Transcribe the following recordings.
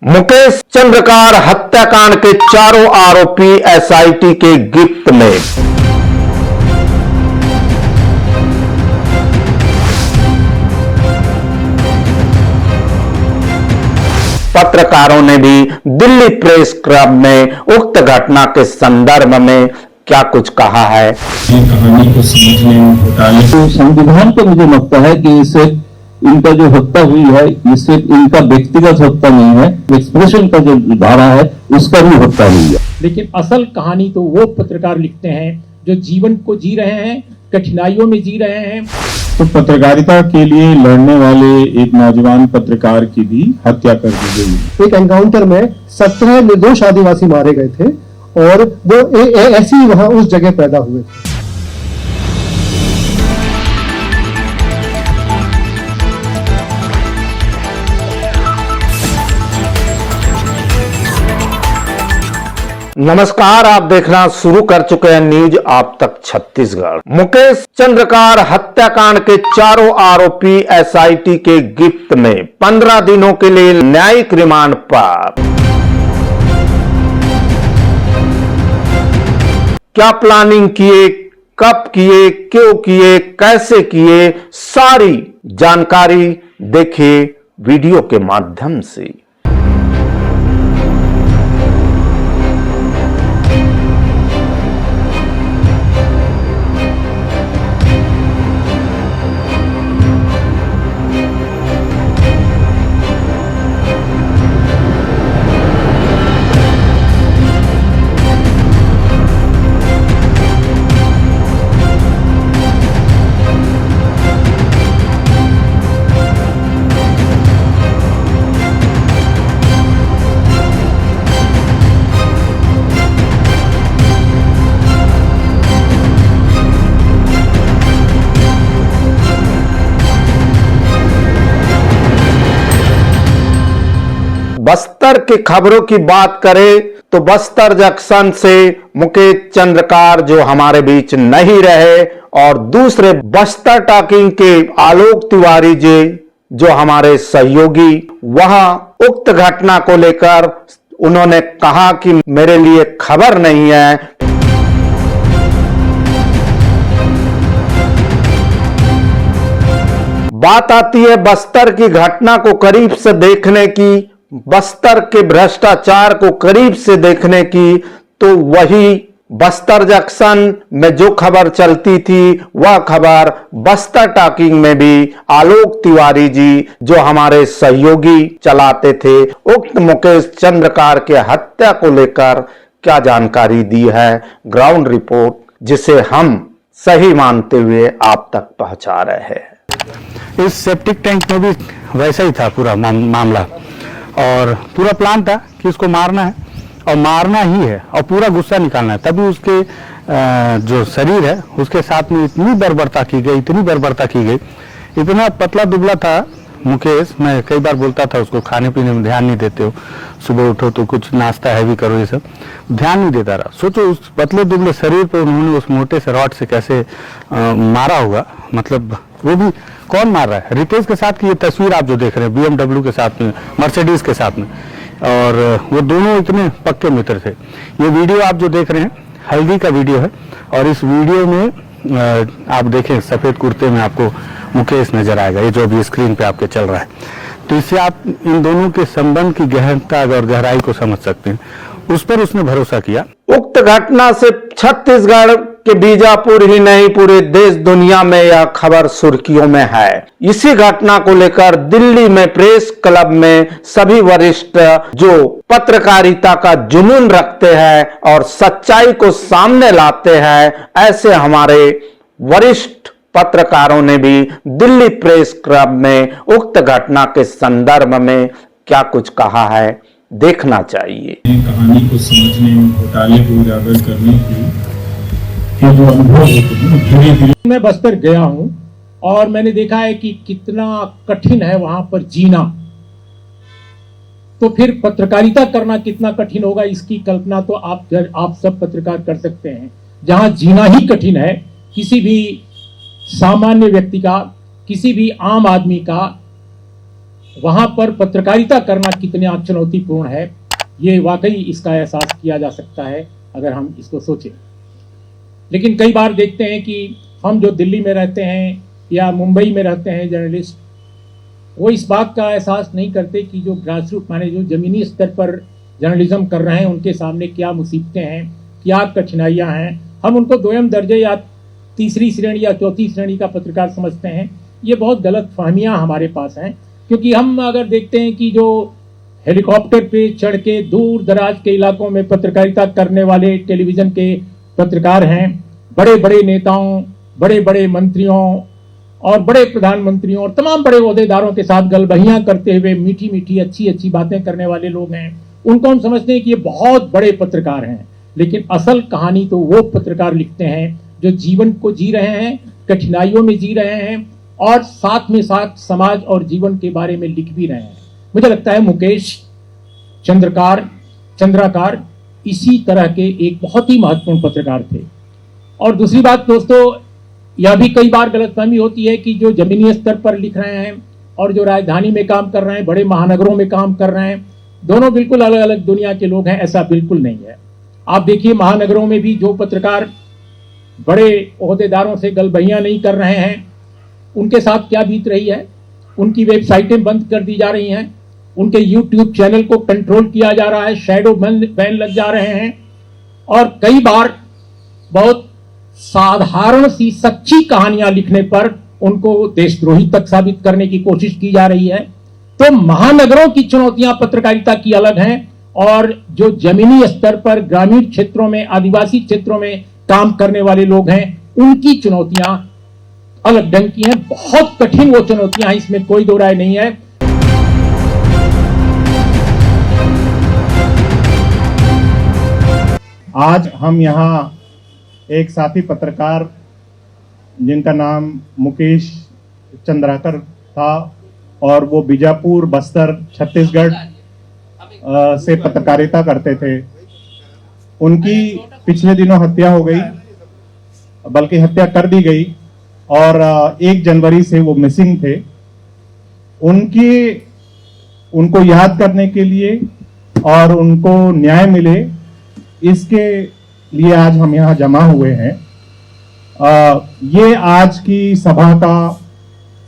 मुकेश चंद्रकार हत्याकांड के चारों आरोपी एसआईटी के गिरफ्त में। पत्रकारों ने भी दिल्ली प्रेस क्लब में उक्त घटना के संदर्भ में क्या कुछ कहा है। कहानी को समझने में घोटाले तो संविधान पे मुझे लगता है कि इससे इनका जो हत्या हुई है इससे इनका व्यक्तिगत हत्या नहीं है, एक्सप्रेशन का जो धारा है उसका भी हत्या हुई है। लेकिन असल कहानी तो वो पत्रकार लिखते हैं जो जीवन को जी रहे हैं, कठिनाइयों में जी रहे हैं। तो पत्रकारिता के लिए लड़ने वाले एक नौजवान पत्रकार की भी हत्या कर दी गई। एक एनकाउंटर में 17 निर्दोष आदिवासी मारे गए थे और वो ऐसे ही वहां उस जगह पैदा हुए थे। नमस्कार, आप देखना शुरू कर चुके हैं न्यूज आप तक छत्तीसगढ़। मुकेश चंद्रकार हत्याकांड के चारों आरोपी एसआईटी के गिरफ्त में 15 दिनों के लिए न्यायिक रिमांड पर। क्या प्लानिंग किए, कब किए, क्यों किए, कैसे किए, सारी जानकारी देखिए वीडियो के माध्यम से। बस्तर की खबरों की बात करें तो बस्तर जंक्शन से मुकेश चंद्रकार जो हमारे बीच नहीं रहे और दूसरे बस्तर टॉकिंग के आलोक तिवारी जी जो हमारे सहयोगी, वहां उक्त घटना को लेकर उन्होंने कहा कि मेरे लिए खबर नहीं है। बात आती है बस्तर की घटना को करीब से देखने की, बस्तर के भ्रष्टाचार को करीब से देखने की, तो वही बस्तर जंक्शन में जो खबर चलती थी वह खबर बस्तर टॉकिंग में भी आलोक तिवारी जी जो हमारे सहयोगी चलाते थे। उक्त मुकेश चंद्रकार के हत्या को लेकर क्या जानकारी दी है, ग्राउंड रिपोर्ट जिसे हम सही मानते हुए आप तक पहुंचा रहे हैं। इस सेप्टिक टैंक में भी वैसा ही था पूरा मामला और पूरा प्लान था कि इसको मारना है और मारना ही है और पूरा गुस्सा निकालना है। तभी उसके जो शरीर है उसके साथ में इतनी बर्बरता की गई, इतनी बर्बरता की गई। इतना पतला दुबला था मुकेश, मैं कई बार बोलता था उसको खाने पीने में ध्यान नहीं देते हो, सुबह उठो तो कुछ नाश्ता हैवी करो, ये सब ध्यान नहीं देता रहा। सोचो उस पतले दुबले शरीर पर उन्होंने उस मोटे से रॉड से कैसे मारा होगा। मतलब वो भी कौन मार रहा है, रितेश के साथ की ये तस्वीर आप जो देख रहे हैं BMW के साथ में, मर्सिडीज के साथ में, और वो दोनों इतने पक्के मित्र थे। ये वीडियो आप जो देख रहे हैं हल्दी का वीडियो है और इस वीडियो में आप देखें सफेद कुर्ते में आपको मुकेश नजर आएगा, ये जो अभी स्क्रीन पे आपके चल रहा है। तो इससे आप इन दोनों के संबंध की गहनता और गहराई को समझ सकते हैं। उस पर उसने भरोसा किया। उक्त घटना से छत्तीसगढ़ के बीजापुर ही नहीं पूरे देश दुनिया में यह खबर सुर्खियों में है। इसी घटना को लेकर दिल्ली में प्रेस क्लब में सभी वरिष्ठ जो पत्रकारिता का जुनून रखते हैं और सच्चाई को सामने लाते हैं, ऐसे हमारे वरिष्ठ पत्रकारों ने भी दिल्ली प्रेस क्लब में उक्त घटना के संदर्भ में क्या कुछ कहा है, देखना चाहिए। कहानी को समझने में घोटाले को उजागर करने की जो अनुभव धीरे धीरे। मैं बस्तर गया हूं और मैंने देखा है कि कितना कठिन है वहां पर जीना, तो फिर पत्रकारिता करना कितना कठिन होगा इसकी कल्पना तो आप सब पत्रकार कर सकते हैं। जहां जीना ही कठिन है, किसी भी सामान्य व्यक्ति का, किसी भी आम आदमी का वहां पर पत्रकारिता करना कितना चुनौतीपूर्ण है, ये वाकई इसका एहसास किया जा सकता है अगर हम इसको सोचें। लेकिन कई बार देखते हैं कि हम जो दिल्ली में रहते हैं या मुंबई में रहते हैं जर्नलिस्ट, वो इस बात का एहसास नहीं करते कि जो ग्रास रूट माने जो जमीनी स्तर पर जर्नलिज्म कर रहे हैं उनके सामने क्या मुसीबतें हैं, क्या कठिनाइयां हैं। हम उनको दोयम दर्जे या तीसरी श्रेणी या चौथी श्रेणी का पत्रकार समझते हैं। ये बहुत गलत फहमियाँ हमारे पास हैं, क्योंकि हम अगर देखते हैं कि जो हेलीकॉप्टर पे चढ़ के दूर दराज के इलाकों में पत्रकारिता करने वाले टेलीविजन के पत्रकार हैं, बड़े बड़े नेताओं, बड़े बड़े मंत्रियों और बड़े प्रधानमंत्रियों और तमाम बड़े ओहदेदारों के साथ गलबहियां करते हुए मीठी मीठी अच्छी अच्छी बातें करने वाले लोग हैं, उनको हम समझते हैं कि ये बहुत बड़े पत्रकार हैं। लेकिन असल कहानी तो वो पत्रकार लिखते हैं जो जीवन को जी रहे हैं, कठिनाइयों में जी रहे हैं और साथ में साथ समाज और जीवन के बारे में लिख भी रहे हैं। मुझे लगता है मुकेश चंद्राकार इसी तरह के एक बहुत ही महत्वपूर्ण पत्रकार थे। और दूसरी बात दोस्तों, यह भी कई बार गलतफहमी होती है कि जो जमीनी स्तर पर लिख रहे हैं और जो राजधानी में काम कर रहे हैं, बड़े महानगरों में काम कर रहे हैं, दोनों बिल्कुल अलग अलग दुनिया के लोग हैं। ऐसा बिल्कुल नहीं है। आप देखिए महानगरों में भी जो पत्रकार बड़े ओहदेदारों से गलबहियां नहीं कर रहे हैं, उनके साथ क्या बीत रही है। उनकी वेबसाइटें बंद कर दी जा रही हैं, उनके यूट्यूब चैनल को कंट्रोल किया जा रहा है, शैडो बैन लग जा रहे हैं और कई बार बहुत साधारण सी सच्ची कहानियां लिखने पर उनको देशद्रोही तक साबित करने की कोशिश की जा रही है। तो महानगरों की चुनौतियां पत्रकारिता की अलग हैं और जो जमीनी स्तर पर ग्रामीण क्षेत्रों में, आदिवासी क्षेत्रों में काम करने वाले लोग हैं, उनकी चुनौतियां अलग ढंग की हैं। बहुत कठिन वो चुनौतियां हैं, इसमें कोई दो राय नहीं है। आज हम यहाँ एक साथी पत्रकार जिनका नाम मुकेश चंद्राकर था और वो बीजापुर, बस्तर, छत्तीसगढ़ से पत्रकारिता करते थे, उनकी पिछले दिनों हत्या हो गई, बल्कि हत्या कर दी गई और 1 जनवरी से वो मिसिंग थे। उनको याद करने के लिए और उनको न्याय मिले, इसके लिए आज हम यहाँ जमा हुए हैं। ये आज की सभा का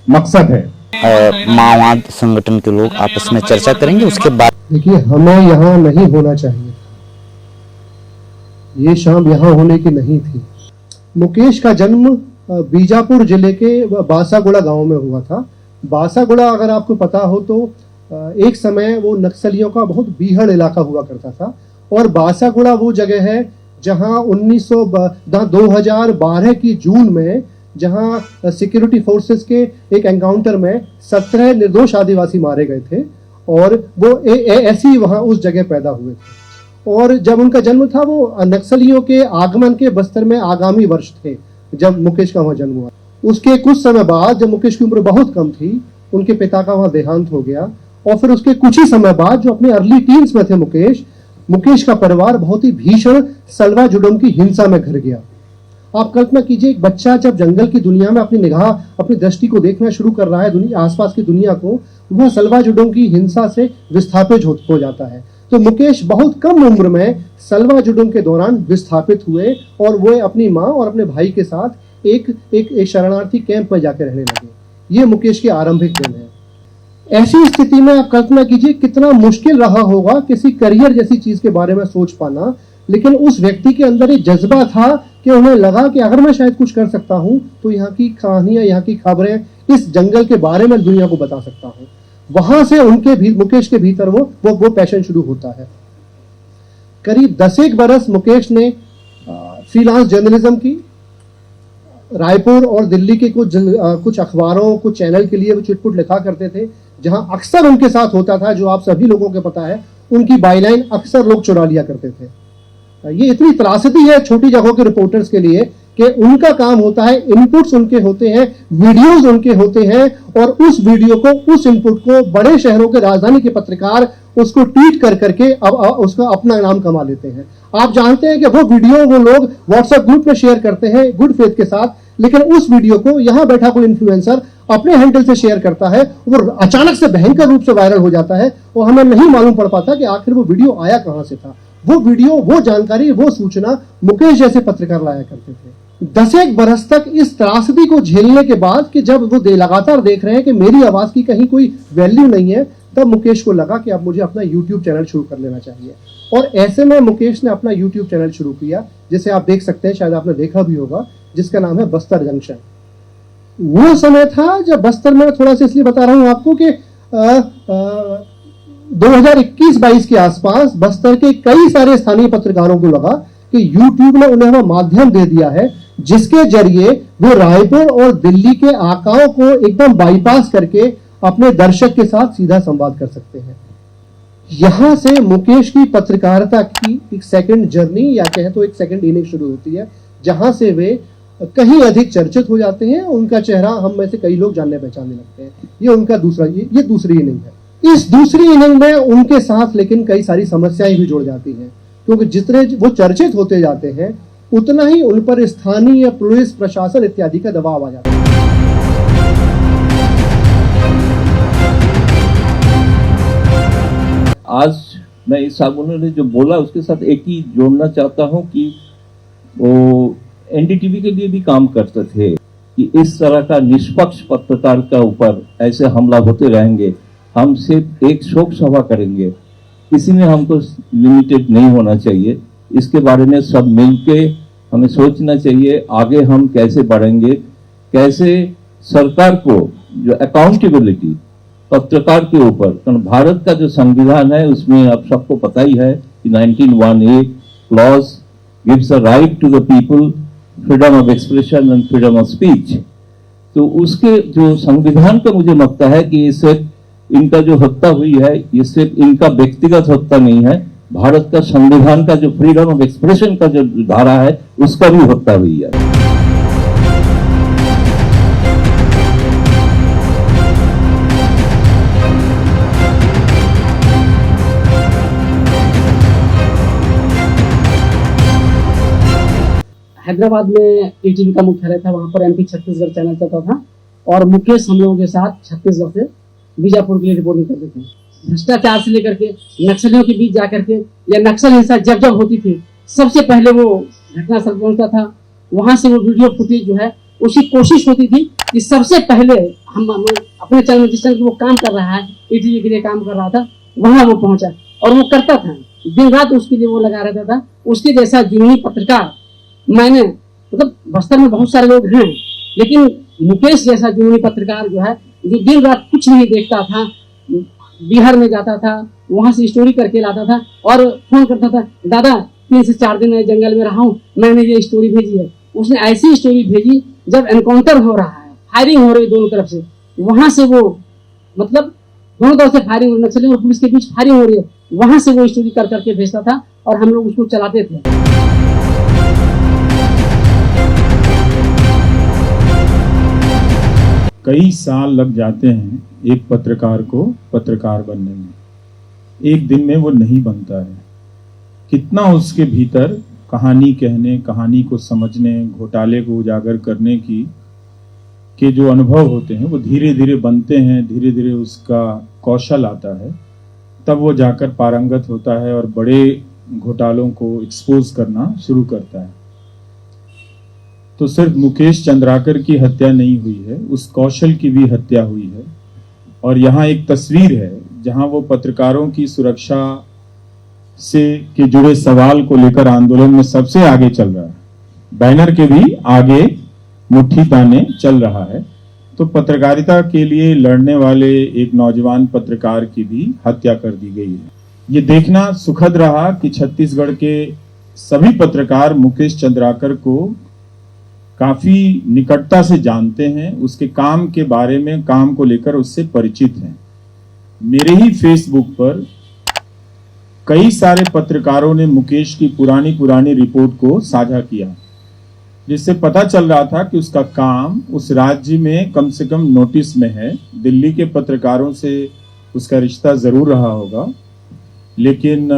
मकसद है। माओवाद संगठन के लोग आपस में चर्चा करेंगे, उसके बाद देखिए हमें यहाँ नहीं होना चाहिए, ये शाम यहाँ होने की नहीं थी। मुकेश का जन्म बीजापुर जिले के बासागुड़ा गांव में हुआ था। बासागुड़ा अगर आपको पता हो तो एक समय वो नक्सलियों का बहुत बीहड़ इलाका हुआ करता था और बासागुड़ा वो जगह है जहां 2012 की जून में जहां सिक्योरिटी फोर्सेस के एक एनकाउंटर में 17 निर्दोष आदिवासी मारे गए थे और वो ऐसी वहां उस जगह पैदा हुए थे। और जब उनका जन्म था वो नक्सलियों के आगमन के बस्तर में आगामी वर्ष थे जब मुकेश का वहां जन्म हुआ। उसके कुछ समय बाद जब मुकेश की उम्र बहुत कम थी, उनके पिता का वहां देहांत हो गया और फिर उसके कुछ ही समय बाद जो अपने अर्ली टीन्स में थे मुकेश का परिवार बहुत ही भीषण सलवा जुडुम की हिंसा में घिर गया। आप कल्पना कीजिए, एक बच्चा जब जंगल की दुनिया में अपनी निगाह, अपनी दृष्टि को देखना शुरू कर रहा है, दुनिया आसपास की दुनिया को, वह सलवा जुडुम की हिंसा से विस्थापित हो जाता है। तो मुकेश बहुत कम उम्र में सलवा जुडुम के दौरान विस्थापित हुए और वो अपनी माँ और अपने भाई के साथ एक शरणार्थी कैंप में जाकर रहने लगे। ये मुकेश के आरंभिक दिन है। ऐसी स्थिति में आप कल्पना कीजिए कितना मुश्किल रहा होगा किसी करियर जैसी चीज के बारे में सोच पाना, लेकिन उस व्यक्ति के अंदर एक जज्बा था कि उन्हें लगा कि अगर मैं शायद कुछ कर सकता हूं तो यहाँ की कहानियां, यहाँ की खबरें, इस जंगल के बारे में दुनिया को बता सकता हूं। वहां से मुकेश के भीतर वो पैशन शुरू होता है। करीब 10 बरस मुकेश ने फ्रीलांस जर्नलिज्म की। रायपुर और दिल्ली के कुछ अखबारों, कुछ चैनल के लिए वो चिटपुट लिखा करते थे। जहां अक्सर उनके साथ होता था, जो आप सभी लोगों को पता है, उनकी बाईलाइन अक्सर लोग चुरा लिया करते थे। ये इतनी त्रासदी है छोटी जगहों के रिपोर्टर्स के लिए कि उनका काम होता है, इनपुट्स उनके होते हैं, वीडियोस उनके होते हैं और उस वीडियो को, उस इनपुट को बड़े शहरों के राजधानी के पत्रकार उसको ट्वीट करके अब उसका अपना नाम कमा लेते हैं। आप जानते हैं कि वो वीडियो वो लोग व्हाट्सएप ग्रुप में शेयर करते हैं गुड फेथ के साथ, लेकिन उस वीडियो को यहां बैठा कोई इन्फ्लुएंसर अपने हैंडल से शेयर करता है, वो अचानक से भयंकर रूप से वायरल हो जाता है और हमें नहीं मालूम पड़ पाता कि आखिर वो वीडियो आया कहां से था। वो वीडियो, वो जानकारी, वो सूचना मुकेश जैसे पत्रकार लाया करते थे। 10 बरस तक इस त्रासदी को झेलने के बाद कि जब वो लगातार देख रहे हैं कि मेरी आवाज की कहीं कोई वैल्यू नहीं है, तब मुकेश को लगा कि अब मुझे अपना YouTube चैनल शुरू कर लेना चाहिए। और ऐसे में मुकेश ने अपना YouTube चैनल शुरू किया, जिसे आप देख सकते हैं, शायद आपने देखा भी होगा, जिसका नाम है बस्तर जंक्शन। वो समय था जब बस्तर में, थोड़ा सा इसलिए बता रहा हूं आपको कि 2021-22 के आसपास बस्तर के कई सारे स्थानीय पत्रकारों को लगा कि YouTube ने उन्हें वह माध्यम दे दिया है जिसके जरिए वो रायपुर और दिल्ली के आकाओं को एकदम बाईपास करके अपने दर्शक के साथ सीधा संवाद कर सकते हैं। यहां से मुकेश की पत्रकारिता की एक सेकंड जर्नी, या कहें तो एक सेकंड इनिंग शुरू होती है, जहां से वे कहीं अधिक चर्चित हो जाते हैं। उनका चेहरा हम में से कई लोग जानने पहचानने लगते हैं। ये उनका ये दूसरी इनिंग है। इस दूसरी इनिंग में उनके साथ लेकिन कई सारी समस्याएं भी जुड़ जाती हैं, क्योंकि जितने वो चर्चित होते जाते हैं उतना ही उन पर स्थानीय पुलिस प्रशासन इत्यादि का दबाव आ जाता है। आज मैं इस साहब उन्होंने जो बोला उसके साथ एक ही जोड़ना चाहता हूं कि वो एनडीटीवी के लिए भी काम करते थे कि इस तरह का निष्पक्ष पत्रकार का ऊपर ऐसे हमला होते रहेंगे, हम सिर्फ एक शोक सभा करेंगे, इसी में हमको लिमिटेड नहीं होना चाहिए। इसके बारे में सब मिलके हमें सोचना चाहिए आगे हम कैसे बढ़ेंगे, कैसे सरकार को जो अकाउंटेबिलिटी पत्रकार के ऊपर, कारण भारत का जो संविधान है उसमें आप सबको पता ही है कि 19(1)(a) clause gives a right to the people freedom of expression and freedom of speech. तो उसके जो संविधान का मुझे लगता है कि इससे इनका जो हत्या हुई है ये सिर्फ इनका व्यक्तिगत हत्या नहीं है, भारत का संविधान का जो फ्रीडम ऑफ एक्सप्रेशन का जो धारा है उसका भी हत्या हुई है। हैदराबाद में ईटीवी का मुख्यालय था, वहां पर एमपी छत्तीसगढ़ चैनल चलता था और मुकेश हम लोगों के साथ छत्तीसगढ़ से बीजापुर के लिए रिपोर्टिंग करते थे। भ्रष्टाचार से लेकर के नक्सलियों के बीच जाकर के या नक्सल हिंसा जब जब होती थी, सबसे पहले वो घटनास्थल पहुंचता था। वहां से वो वीडियो फुटेज जो है उसकी कोशिश होती थी कि सबसे पहले हम अपने चैनल जिस चैनल वो काम कर रहा है, ईटीवी के लिए काम कर रहा था, वहां वो पहुंचा और वो करता था, दिन रात उसके लिए वो लगा रहता था। उसके जैसा जुनूनी पत्रकार मैंने, मतलब बस्तर में बहुत सारे लोग हैं, लेकिन मुकेश जैसा जुनूनी पत्रकार जो है, जो दिन रात कुछ नहीं देखता था, बिहार में जाता था, वहां से स्टोरी करके लाता था और फोन करता था, दादा 3 से 4 दिन मैं जंगल में रहा हूँ, मैंने ये स्टोरी भेजी है। उसने ऐसी स्टोरी भेजी जब एनकाउंटर हो रहा है, फायरिंग हो रही दोनों तरफ से, वहां से वो, मतलब दोनों तरफ से फायरिंग, नक्सलियों और पुलिस के बीच फायरिंग हो रही है, वहां से वो स्टोरी कर करके भेजता था और हम लोग उसको चलाते थे। कई साल लग जाते हैं एक पत्रकार को पत्रकार बनने में, एक दिन में वो नहीं बनता है। कितना उसके भीतर कहानी कहने, कहानी को समझने, घोटाले को उजागर करने के जो अनुभव होते हैं वो धीरे धीरे बनते हैं, धीरे धीरे उसका कौशल आता है, तब वो जाकर पारंगत होता है और बड़े घोटालों को एक्सपोज करना शुरू करता है। तो सिर्फ मुकेश चंद्राकर की हत्या नहीं हुई है, उस कौशल की भी हत्या हुई है। और यहाँ एक तस्वीर है जहाँ वो पत्रकारों की सुरक्षा से के जुड़े सवाल को लेकर आंदोलन में सबसे आगे चल रहा है, बैनर के भी आगे मुट्ठी ताने चल रहा है। तो पत्रकारिता के लिए लड़ने वाले एक नौजवान पत्रकार की भी हत्या कर दी गई है। ये देखना सुखद रहा कि छत्तीसगढ़ के सभी पत्रकार मुकेश चंद्राकर को काफी निकटता से जानते हैं, उसके काम के बारे में, काम को लेकर उससे परिचित हैं। मेरे ही फेसबुक पर कई सारे पत्रकारों ने मुकेश की पुरानी रिपोर्ट को साझा किया, जिससे पता चल रहा था कि उसका काम उस राज्य में कम से कम नोटिस में है। दिल्ली के पत्रकारों से उसका रिश्ता जरूर रहा होगा, लेकिन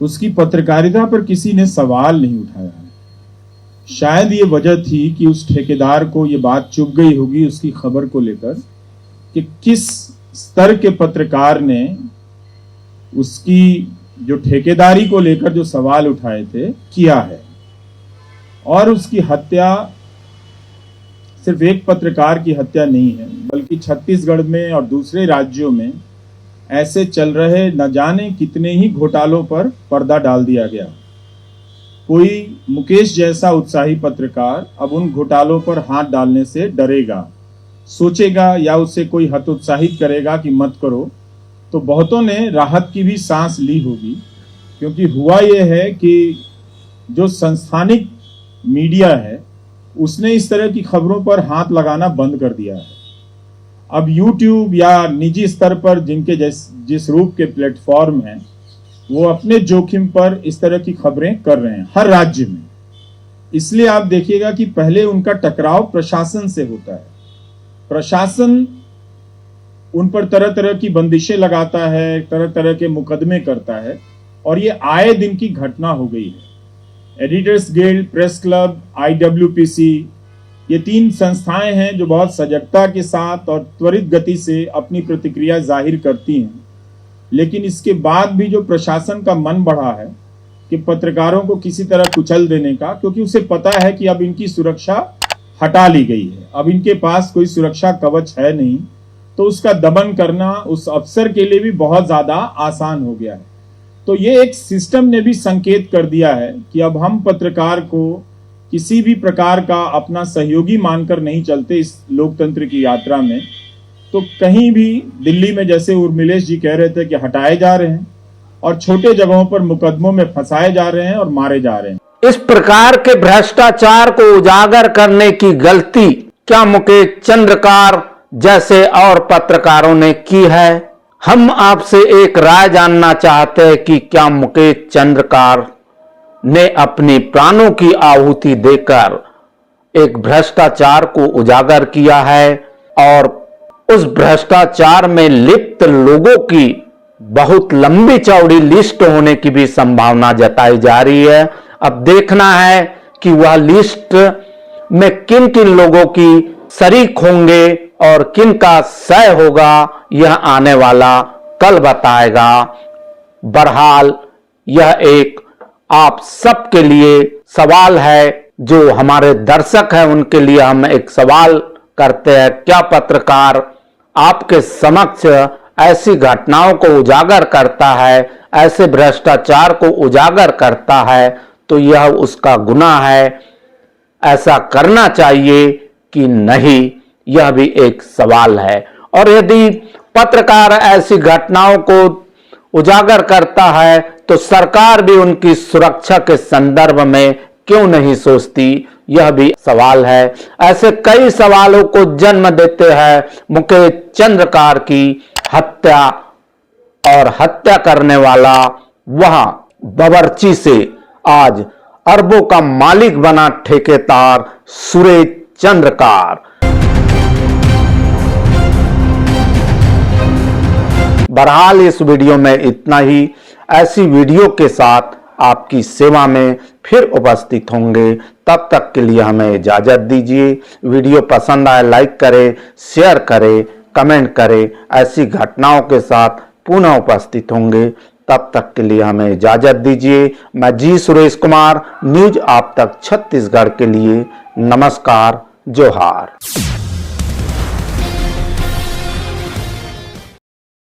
उसकी पत्रकारिता पर किसी ने सवाल नहीं उठाया है। शायद ये वजह थी कि उस ठेकेदार को ये बात चुभ गई होगी उसकी खबर को लेकर कि किस स्तर के पत्रकार ने उसकी जो ठेकेदारी को लेकर जो सवाल उठाए थे किया है। और उसकी हत्या सिर्फ एक पत्रकार की हत्या नहीं है, बल्कि छत्तीसगढ़ में और दूसरे राज्यों में ऐसे चल रहे न जाने कितने ही घोटालों पर पर्दा डाल दिया गया। कोई मुकेश जैसा उत्साही पत्रकार अब उन घोटालों पर हाथ डालने से डरेगा, सोचेगा या उसे कोई हतोत्साहित करेगा कि मत करो, तो बहुतों ने राहत की भी सांस ली होगी। क्योंकि हुआ यह है कि जो संस्थानिक मीडिया है उसने इस तरह की खबरों पर हाथ लगाना बंद कर दिया है। अब YouTube या निजी स्तर पर जिनके जिस रूप के प्लेटफॉर्म हैं वो अपने जोखिम पर इस तरह की खबरें कर रहे हैं हर राज्य में। इसलिए आप देखिएगा कि पहले उनका टकराव प्रशासन से होता है, प्रशासन उन पर तरह तरह की बंदिशें लगाता है, तरह तरह के मुकदमे करता है, और ये आए दिन की घटना हो गई है। Editors guild, press club, IWPC, ये 3 संस्थाएं हैं जो बहुत सजगता के साथ और त्वरित गति से अपनी प्रतिक्रिया जाहिर करती हैं। लेकिन इसके बाद भी जो प्रशासन का मन बढ़ा है कि पत्रकारों को किसी तरह कुचल देने का, क्योंकि उसे पता है कि अब इनकी सुरक्षा हटा ली गई है, अब इनके पास कोई सुरक्षा कवच है नहीं, तो उसका दमन करना उस अफसर के लिए भी बहुत ज्यादा आसान हो गया है। तो ये एक सिस्टम ने भी संकेत कर दिया है कि अब हम पत्रकार को किसी भी प्रकार का अपना सहयोगी मानकर नहीं चलते इस लोकतंत्र की यात्रा में। तो कहीं भी दिल्ली में जैसे उर्मिलेश जी कह रहे थे कि हटाए जा रहे हैं और छोटे जगहों पर मुकदमों में फंसाए जा रहे हैं और मारे जा रहे हैं। इस प्रकार के भ्रष्टाचार को उजागर करने की गलती क्या मुकेश चंद्रकार जैसे और पत्रकारों ने की है? हम आपसे एक राय जानना चाहते हैं कि क्या मुकेश चंद्रकार ने अपनी प्राणों की आहुति देकर एक भ्रष्टाचार को उजागर किया है और उस भ्रष्टाचार में लिप्त लोगों की बहुत लंबी चौड़ी लिस्ट होने की भी संभावना जताई जा रही है। अब देखना है कि वह लिस्ट में किन किन लोगों की शरीक होंगे और किन का सह होगा, यह आने वाला कल बताएगा। बहरहाल यह एक आप सबके लिए सवाल है, जो हमारे दर्शक हैं उनके लिए हम एक सवाल करते हैं, क्या पत्रकार आपके समक्ष ऐसी घटनाओं को उजागर करता है, ऐसे भ्रष्टाचार को उजागर करता है, तो यह उसका गुनाह है, ऐसा करना चाहिए कि नहीं, यह भी एक सवाल है। और यदि पत्रकार ऐसी घटनाओं को उजागर करता है तो सरकार भी उनकी सुरक्षा के संदर्भ में क्यों नहीं सोचती, यह भी सवाल है। ऐसे कई सवालों को जन्म देते हैं मुकेश चंद्रकार की हत्या, और हत्या करने वाला वह बावर्ची से आज अरबों का मालिक बना ठेकेदार सुरेश चंद्रकार। बहरहाल इस वीडियो में इतना ही। ऐसी वीडियो के साथ आपकी सेवा में फिर उपस्थित होंगे, तब तक के लिए हमें इजाजत दीजिए। वीडियो पसंद आए लाइक करें, शेयर करें, कमेंट करें। ऐसी घटनाओं के साथ पुनः उपस्थित होंगे, तब तक के लिए हमें इजाजत दीजिए। मैं जी सुरेश कुमार, न्यूज आप तक छत्तीसगढ़ के लिए नमस्कार, जोहार।